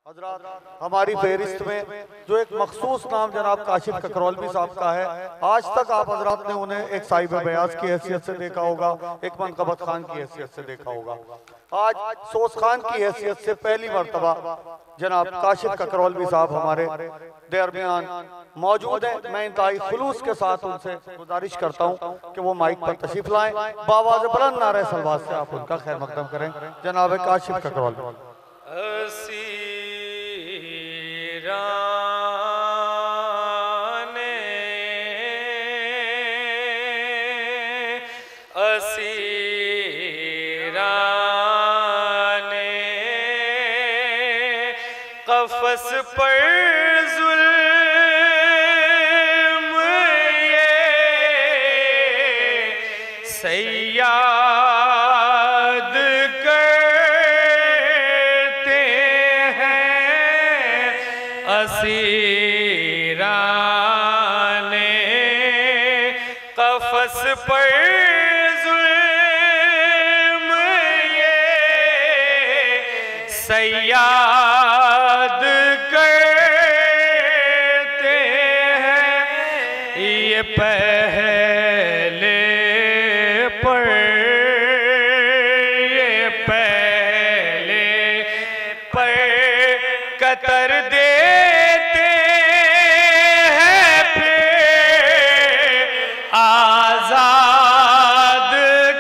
حضرات ہماری فہرست میں جو ایک مخصوص نام جناب کاشف ککرولوی صاحب کا ہے، آج تک آپ حضرات نے انہیں ایک صاحب بیاض کی حیثیت سے دیکھا ہوگا، ایک منقبت خان کی حیثیت سے دیکھا ہوگا۔ آج سوس خان کی حیثیت سے پہلی مرتبہ جناب کاشف ککرولوی صاحب ہمارے درمیان موجود ہیں۔ میں انتہائی خلوص کے ساتھ ان سے گزارش کرتا ہوں کہ وہ مائک پر تشریف لائیں، بآواز بلند نعرہ صلوات سے آپ ان کا خیر مقدم کریں۔ جناب کاشف ککرولوی۔ قفص پر ظلم یہ سیاد کرتے ہیں، اسیران قفص پر ظلم یہ سیاد کرتے ہیں، یہ پہلے پر قطر دیتے ہیں، پھر آزاد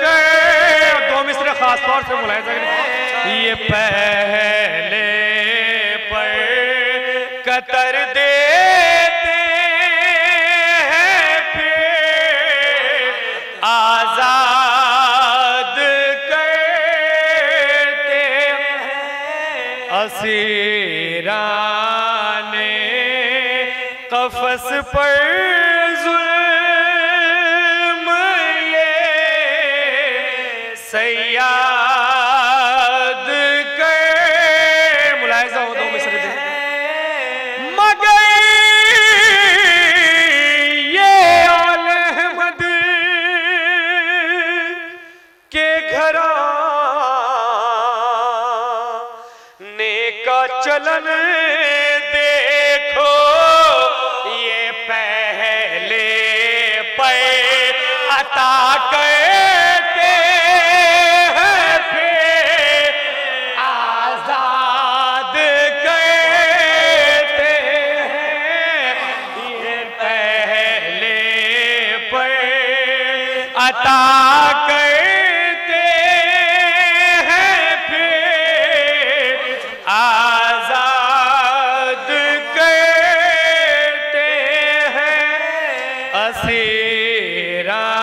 کر دو مصرع خاص طور سے ملاحظہ کریں، یہ پہلے پر قطر دیتے ہیں، پھر آزاد کرتے ہیں، اسیران قفص پر ظلم یہ سیاد ملاحظہ ہو دو مصرع دیں، مگر یہ آل احمد کے گھرانے کا چلن دیکھو، یہ پہلے پر عطا کرتے ہیں، پھر آزاد کرتے ہیں، یہ پہلے پر عطا کرتے ہیں، پھر آزاد کرتے ہیں، اسیران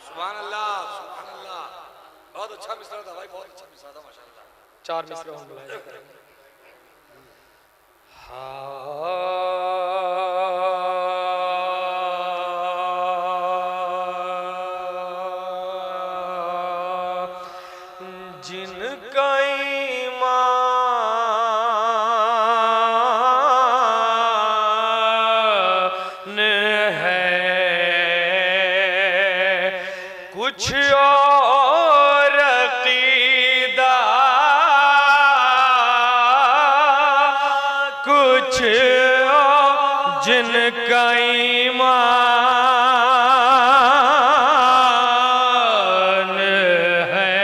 سبحان اللہ سبحان اللہ، بہت اچھا مصرع تھا بھائی، بہت اچھا مصرع تھا ماشاءاللہ۔ چار مصرع ہم ملاحظہ کریں گے۔ جن کا ایمان ہے کچھ اور عقیدہ کچھ اور، جن کا ایمان ہے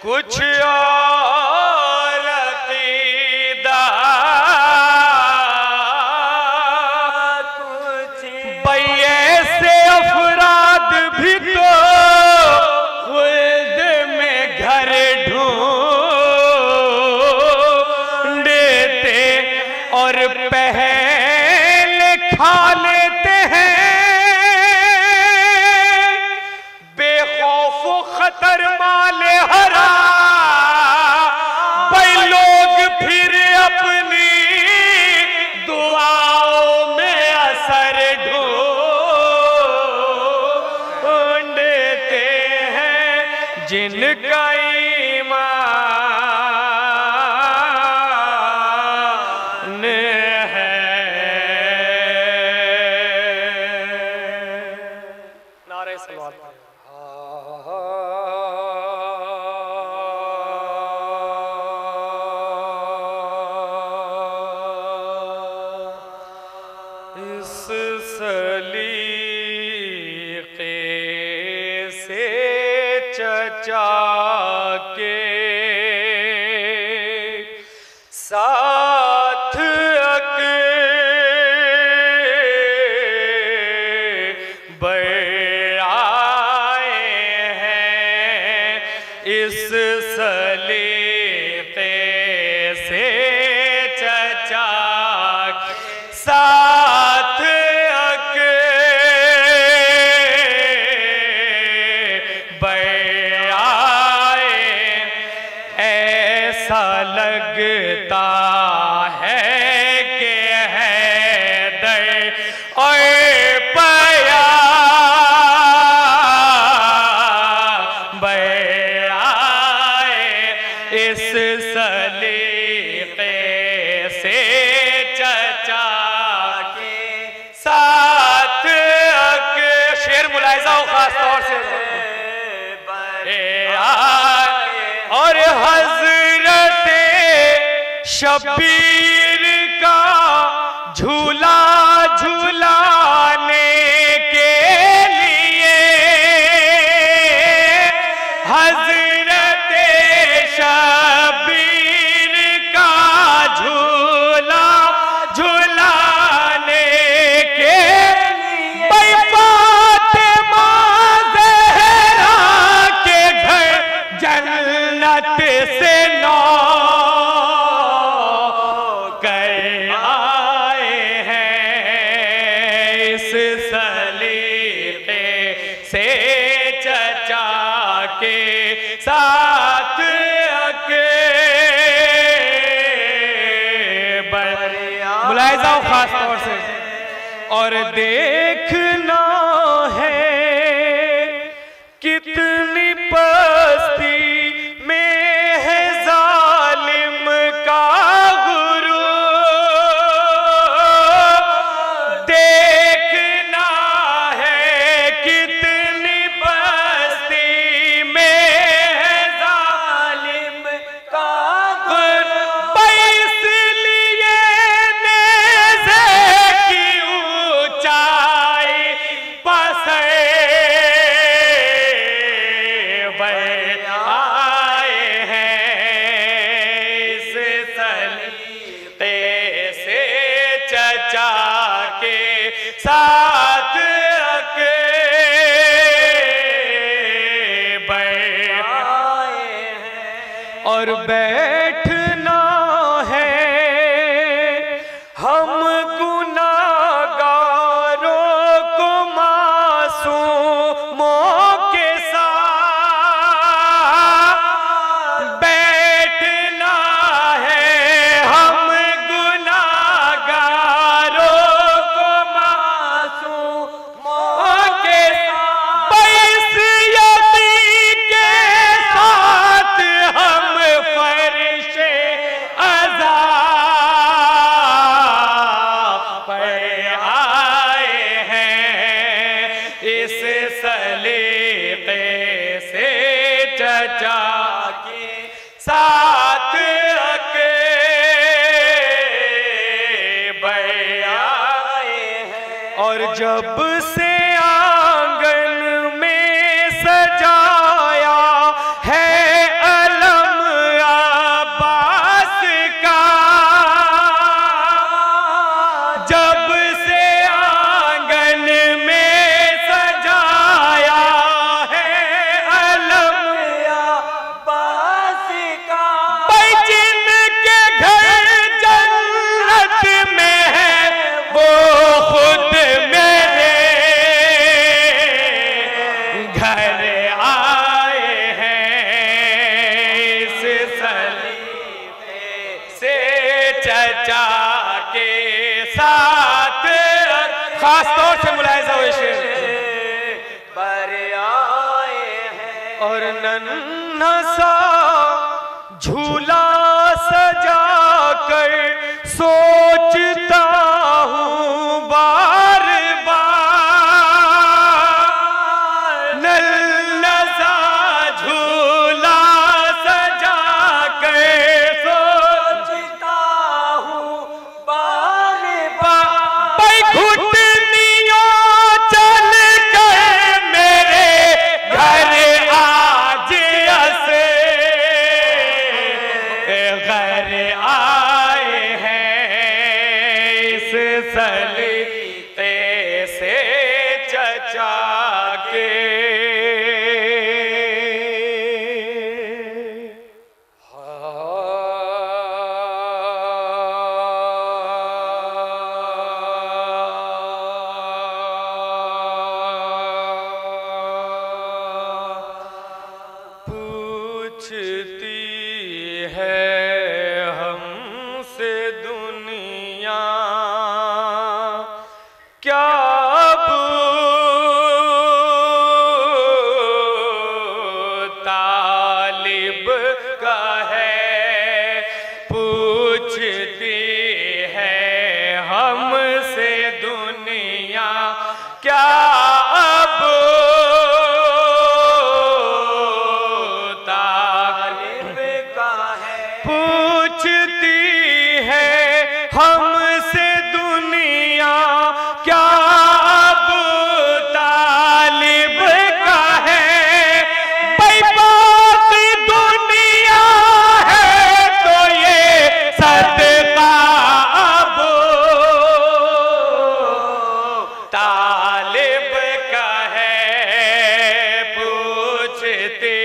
کچھ اور عقیدہ بھئی ایسے افراد بھی تو خلد میں گھر ڈھونڈتے اور پہلے کھا لیتے ہیں، بے خوف و خطر مال حرام، بھئی لوگ پھر اپنی دعاؤں میں اثر ڈھونڈتے ہیں، جن کا ایمان ہے۔ نعرہ صلوات چچا کے ساتھ اکبر آئے ہیں اس سلیقے سے چچا کے ساتھ لگتا ہے کہ حیدر اور پیغمبر آئے اس سلیقے سے چچا کے ساتھ شعر ملاحظہ ہو خاص طور سے اور حضرت شبیر کا جھولا جھولانے کے لیے حضرت شبیر کا جھولا جھولانے کے لیے فاطمہ زہرا کے گھر جنت سے نو ساتھ اکبر ملاحظہ ہو خاص طور سے اور دیکھنا ہے کتنی پستی میں ہے ظالم کا غرور دیکھنا ہے کتنی پستی میں ساتھ اکبر اور بیٹھنا ہے ہم گناہگاروں کو معصوموں کے ساتھ بیٹھنا ہے ہم ساتھ اکبر آئے ہیں اور جب سے آنگن میں سجایا ہے علم عباس کا جب سے آنگن میں سجایا ہے علم عباس کا جن کے گھر جنت میں ہے وہ خود میرے گھر آئے ہیں اس سلیقے سے چچا کے ساتھ خاص طور سے ملاحظہ ہوئے شعر پر آئے ہیں اور ننھا سا جھولا سجا کر سوچتا ہوں بار بار ننھا سا جھولا سجا کر سوچتا ہوں بار بار گھٹنیوں چل کر میرے گھر آ پوچھتی ہے ہم سے دنیا کیا اب طالب کا ہے پوچھتی ہے ہم سے دنیا کیا اب طالب کا ہے پوچھتی ہے ہم سے دنیا کیا اب طالب کا ہے بھائی باقی دنیا ہے تو یہ صدقہ اب طالب کا ہے پوچھتے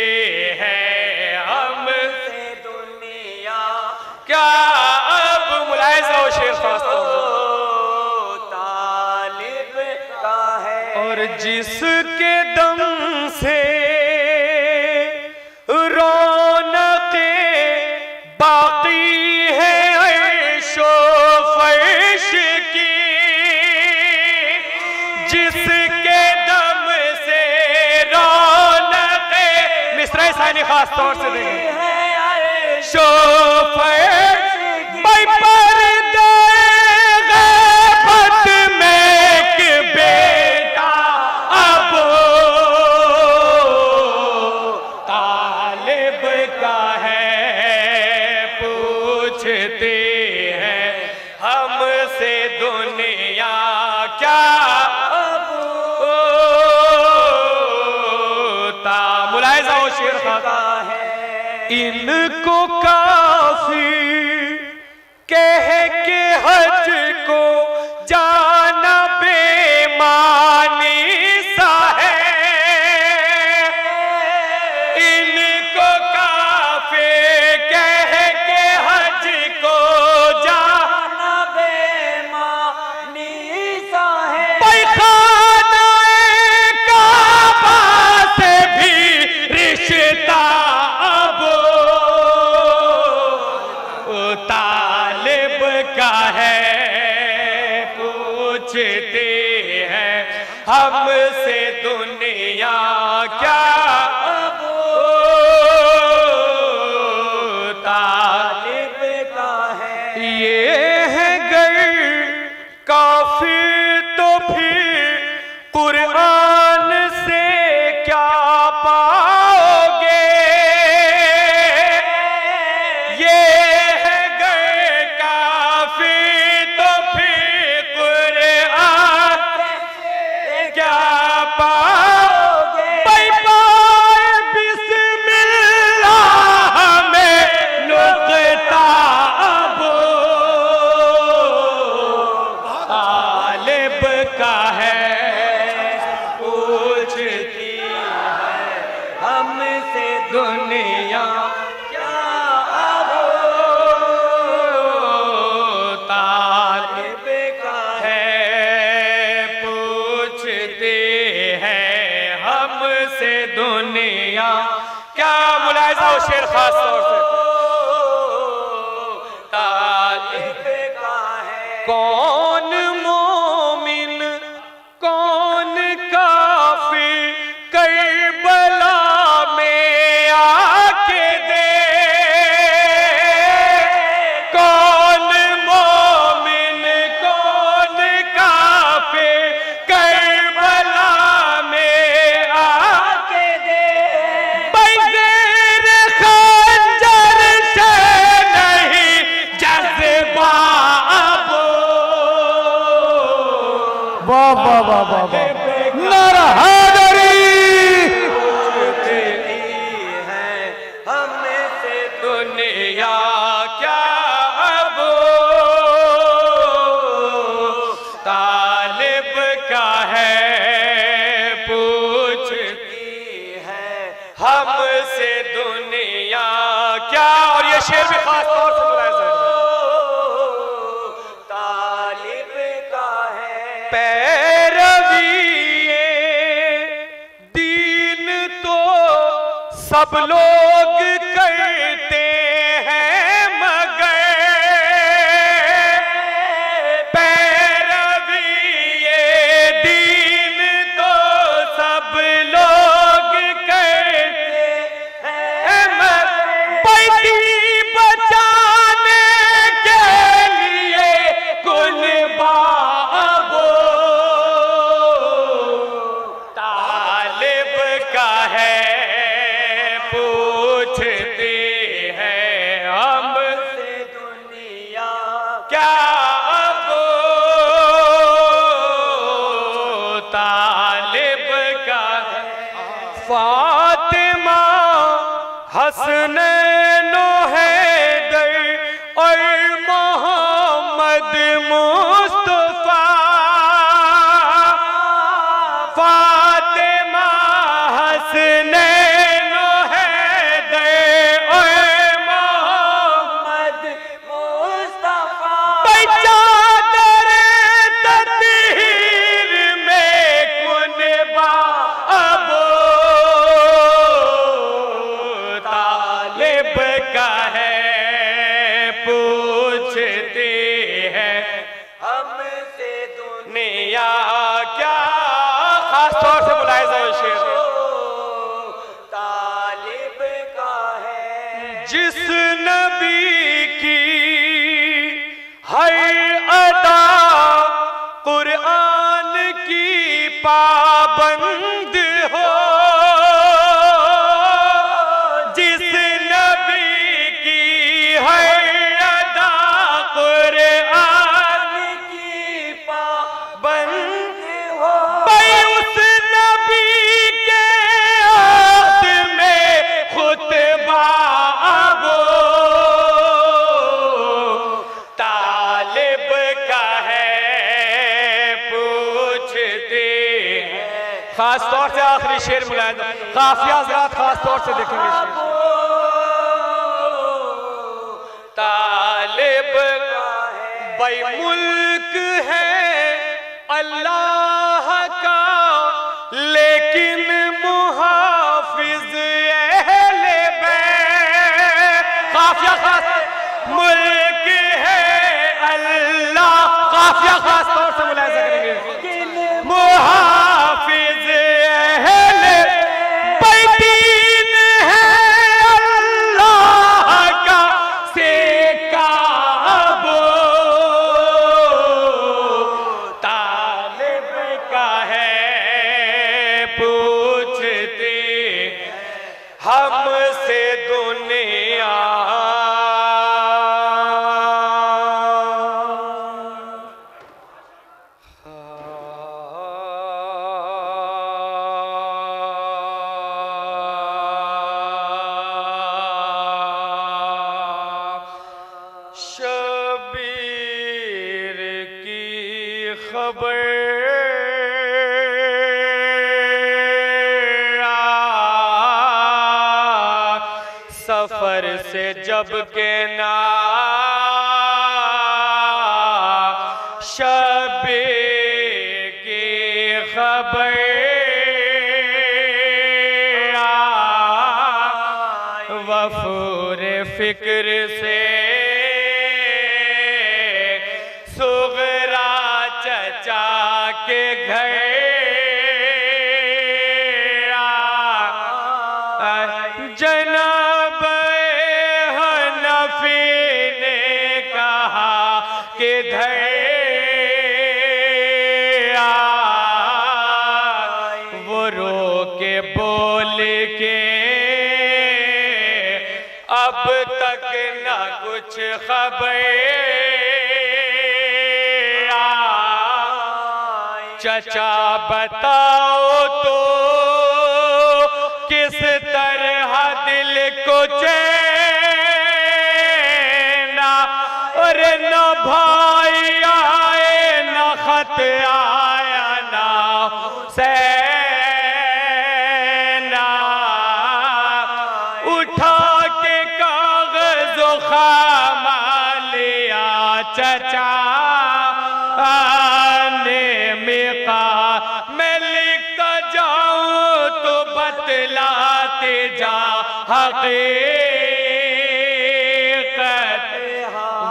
ہیں ہم سے دنیا کیا اب ملاحظہ ہو شیر خاص طالب کا ہے اور جس کے دم سے رونق باقی ہے عیش و فرش کی جس کے دم سے رونق مصرعِ ثانی خاص طور سے دیں عیش و فرش بھائی پردے غیبت میں ایک بیٹا اب طالب کا ہے پوچھتے ہیں ہم سے دنیا کیا اب ملاحظہ ہو شیر خاص ان کو کافی کہہ کے حج کو جانا بے معنی سا ہے ان کو کافی کہہ کے حج کو جانا بے معنی سا ہے بھائی خانہ کعبہ سے بھی رشتہ اب طالب کا ہے پوچھتے ہیں ہم سے دنیا کیا اب طالب کا ہے یہ ہے گر کافی تو پھر قرآن سے کیا پاؤ گے یہ ہے گر کافی تو پھر قرآن سے کیا پاؤ گے بھائی پائے بسم اللہ میں نقطہ اب طالب کا ہے پوچھتی ہے ہم سے دنیا کیا اب طالب کا ہے پوچھتے ہیں ہم سے دنیا کیا ملاحظہ ہو شیر خاص طور سے طالب کا ہے کون مومن کون کافر کربلا میں آ کے دے کون مومن کون کافر کربلا میں آ کے دے بھائی زیر خنجر سے نہیں جذبہ اب واہ واہ واہ واہ واہ نعرہ حیدری ہم سے دنیا کیا اب طالب کا ہے پوچھتی ہے ہم سے دنیا کیا اور یہ شعر بھی خاص طور سے ملاحظہ ہے طالب کا ہے پیروی دین تو سب لوگ کرتے ہیں مگر پیروی یہ دین تو سب لوگ کرتے ہیں مگر بیٹی بچانے کے لیے کل بابو طالب کا ہے پوچھتے ہیں ہم سے دنیا کیا ابو طالب کا ہے فاطمہ حسنین و حیدر اور محمد مصطفیٰ فاطمہ حسنین و حیدر اور محمد مصطفیٰ چادر تطہیر میں کنبہ ابو طالب کا ہے پوچھتے ہیں ہم سے دنیا کیا خاص طور سے ملاحظہ ہے شعر طالب کا ہے جس نبی کی ہر ادا قرآن کی پابند ہو جس نبی کی ہر ادا قرآن کی پابند ہو بھئی اس نبی کے عہد میں خطبہ ابو طالب کا ہے پوچھتے ہیں خاص طور سے آخری شعر ملاحظہ قافیہ حضرات خاص طور سے دیکھیں گے شعر طالب کا ہے بھئی ملک ہے اللہ کا لیکن محافظ اہل بیت قافیہ خاص ملک ہے اللہ قافیہ خاص طور سے ملاحظہ کریں گے محافظ اہل بیت دین ہے اللہ کا سکہ ابو طالب کا ہے پوچھتے ہم سے دنیا شبیر کی خبر سفر سے جب کے نا شبیر کی خبر وفور فکر سے صغرا چچا کے گھر جناب حنفی نے کہا کہ وہ رو کے بول کے اب تک نہ کچھ خبر چچا بتاؤ تو کس طرح دل کو چین اور نہ بھائی آئے نہ خط آیا نہ سینا اٹھا کے کاغذ و خام لیا چچا میں لکھتا جاؤں تو بتلاتے جا حقیقت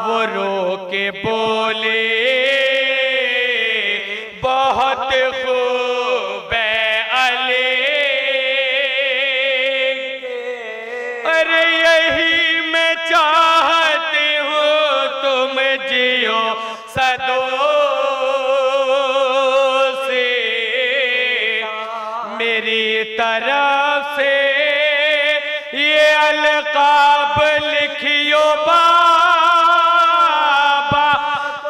وہ رو کے بولے بہت خوب ہے علی ارے یہی میں چاہتی ہوں تم جیو صدوں سے میری طرف سے یہ القاب لکھیو بابا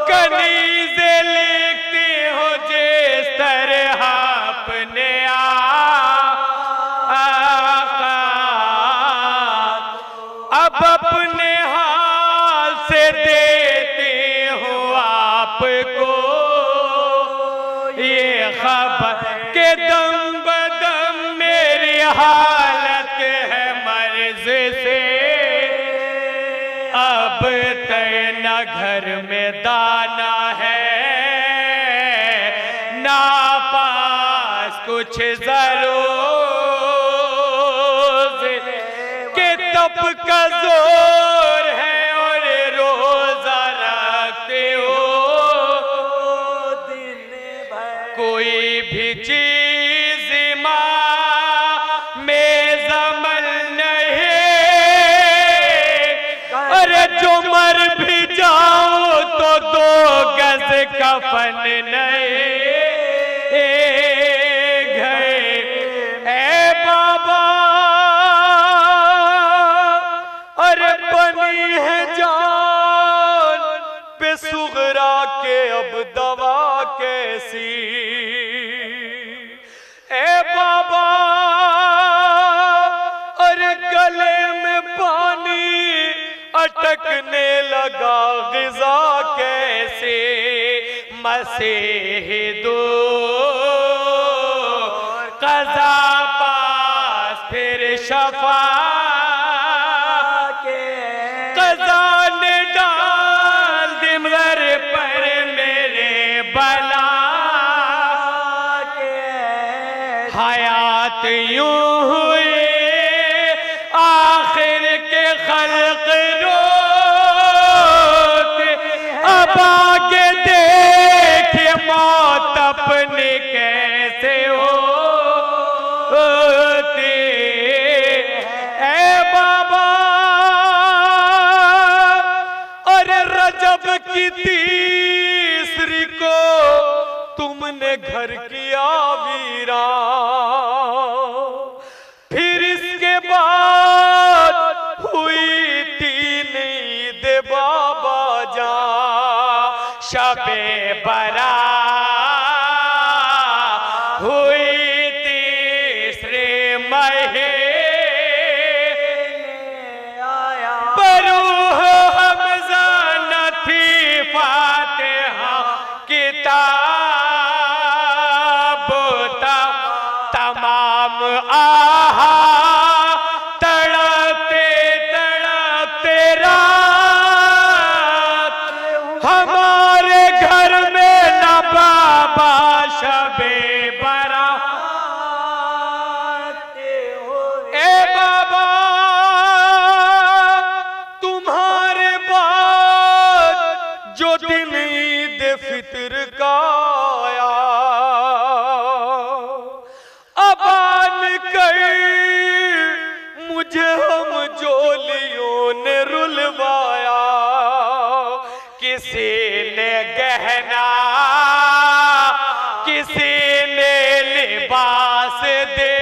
کنیزیں لکھتی ہو جس طرح اپنے آقا اب اپنے حال سے دیتی ہوں آپ کو یہ خبر کہ دم بدم میری حالت ہے مرض سے اب نہ گھر میں دانا ہے نہ پاس کچھ ضرور کہ تب کا زور ہے اور روزہ رکھتے ہو کوئی بھی چیز ماں میں زمل نہیں ارے جو مر بھی جاؤ تو 2 گز کفن نہیں گئے اے بابا ارے بنی ہے جان پہ صغرا کے اب دوا کیسی اے بابا ارے گلے میں پانی اٹکنے لگا غذا کیسے مسیح دور قضا پاس پھر شفا قضا نے ڈال دمر پر میرے بلا حیات یوں ہوئی آخر کے خلق روتے اب آگے دیکھے موت اپنی کیسے ہوتی اے بابا اور رجب کی 30 کو تم نے گھر کیا ویران پھر اس کے بعد ہوئی 3 عید بابا جان شب برات ہوئی 3 مہینے بروح حمزہ نہ تھی فاتحہ کتاب تمام آہا تڑپتے تڑپتے رات ہمارے گھر میں نہ بابا شب برات اے بابا تمہارے بعد جو دن عید فطر کا آیا اب آن کر مجھے ہم جولیوں نے رلوایا کسی نے گہنا کسی نے لباس دے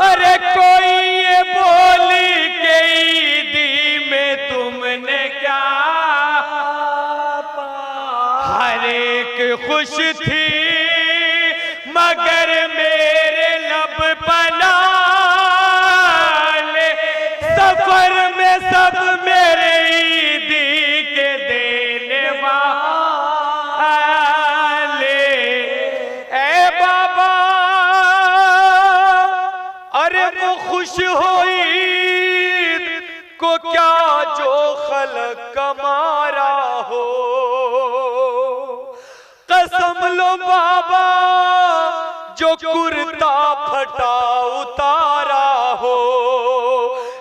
ارے کوئی یہ بولی کہ عیدی میں تم نے کیا ہر ایک خوش تھی مگر میرے لب پنالے سفر میں سب میرے عیدی کے دینے والے اے بابا ارے وہ خوش ہوئی کو کیا جو خلق کمارا ہو قسم لو بابا جو کرتا پھٹا اتارا ہو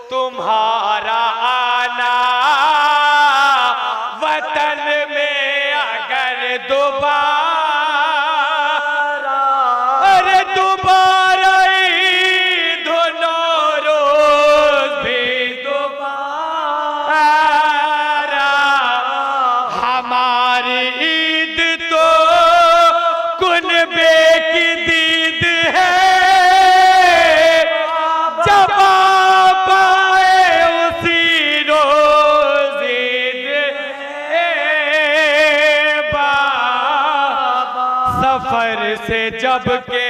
تمہارا آنا وطن میں اگر دوبارہ ارے دوبارہ عید و نوروز بھی دوبارہ ہماری عید تو کنبے کی دید ہے جب آپ آئے اسی روز عید سفر سے جب کے